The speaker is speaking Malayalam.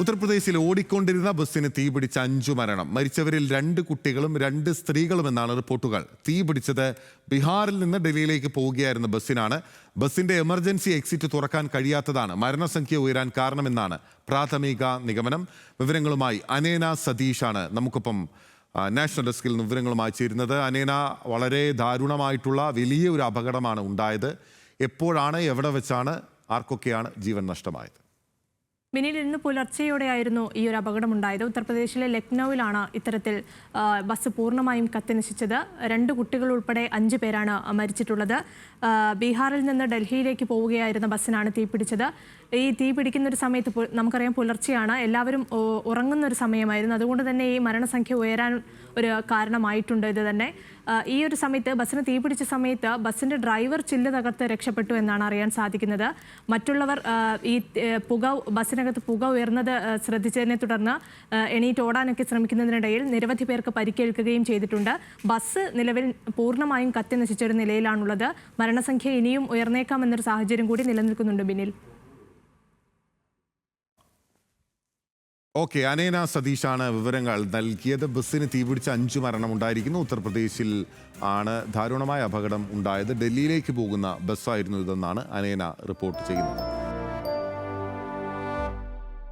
ഉത്തർപ്രദേശിൽ ഓടിക്കൊണ്ടിരുന്ന ബസ്സിന് തീപിടിച്ച 5 മരണം. മരിച്ചവരിൽ 2 കുട്ടികളും 2 സ്ത്രീകളും എന്നാണ് റിപ്പോർട്ടുകൾ. തീപിടിച്ചത് ബീഹാറിൽ നിന്ന് ഡൽഹിയിലേക്ക് പോവുകയായിരുന്ന ബസ്സിനാണ്. ബസ്സിന്റെ എമർജൻസി എക്സിറ്റ് തുറക്കാൻ കഴിയാത്തതാണ് മരണസംഖ്യ ഉയരാൻ കാരണമെന്നാണ് പ്രാഥമിക നിഗമനം. വിവരങ്ങളുമായി അനേന സതീഷാണ് നമുക്കൊപ്പം നാഷണൽ ഡെസ്കിൽ വിവരങ്ങളുമായി ചേരുന്നത്. അനേന, വളരെ ദാരുണമായിട്ടുള്ള വലിയ ഒരു അപകടമാണ് ഉണ്ടായത്. എപ്പോഴാണ്, എവിടെ വെച്ചാണ്, ആർക്കൊക്കെയാണ് ജീവൻ നഷ്ടമായത്? മിനിൽ ഇന്ന് പുലർച്ചെയോടെയായിരുന്നു ഈ ഒരു അപകടമുണ്ടായത്. ഉത്തർപ്രദേശിലെ ലക്നൌവിലാണ് ഇത്തരത്തിൽ ബസ് പൂർണ്ണമായും കത്തിനശിച്ചത്. 2 കുട്ടികൾ ഉൾപ്പെടെ 5 പേരാണ് മരിച്ചിട്ടുള്ളത്. ബീഹാറിൽ നിന്ന് ഡൽഹിയിലേക്ക് പോവുകയായിരുന്ന ബസ്സിനാണ് തീപിടിച്ചത്. ഈ തീ പിടിക്കുന്ന ഒരു സമയത്ത് നമുക്കറിയാം പുലർച്ചെയാണ്, എല്ലാവരും ഉറങ്ങുന്ന ഒരു സമയമായിരുന്നു. അതുകൊണ്ട് തന്നെ ഈ മരണസംഖ്യ ഉയരാൻ ഒരു കാരണമായിട്ടുണ്ട് ഇത് തന്നെ. ഈ ഒരു സമയത്ത് ബസ്സിന് തീപിടിച്ച സമയത്ത് ബസ്സിന്റെ ഡ്രൈവർ ചില്ല് തകർത്ത് രക്ഷപ്പെട്ടു എന്നാണ് അറിയാൻ സാധിക്കുന്നത്. മറ്റുള്ളവർ ഈ ബസ്സിനകത്ത് പുക ഉയർന്നത് ശ്രദ്ധിച്ചതിനെ തുടർന്ന് എണീറ്റ് ഓടാനൊക്കെ ശ്രമിക്കുന്നതിനിടയിൽ നിരവധി പേർക്ക് പരിക്കേൽക്കുകയും ചെയ്തിട്ടുണ്ട്. ബസ് നിലവിൽ പൂർണ്ണമായും കത്തി നശിച്ചൊരു നിലയിലാണുള്ളത്. മരണസംഖ്യ ഇനിയും ഉയർന്നേക്കാമെന്നൊരു സാഹചര്യം കൂടി നിലനിൽക്കുന്നുണ്ട് ബിനിൽ. ഓക്കെ, അനേന സതീഷാണ് വിവരങ്ങൾ നൽകിയത്. ബസ്സിന് തീപിടിച്ച 5 മരണം ഉണ്ടായിരിക്കുന്നു. ഉത്തർപ്രദേശിൽ ആണ് ദാരുണമായ അപകടം ഉണ്ടായത്. ഡൽഹിയിലേക്ക് പോകുന്ന ബസ്സായിരുന്നു ഇതെന്നാണ് അനേന റിപ്പോർട്ട് ചെയ്യുന്നത്.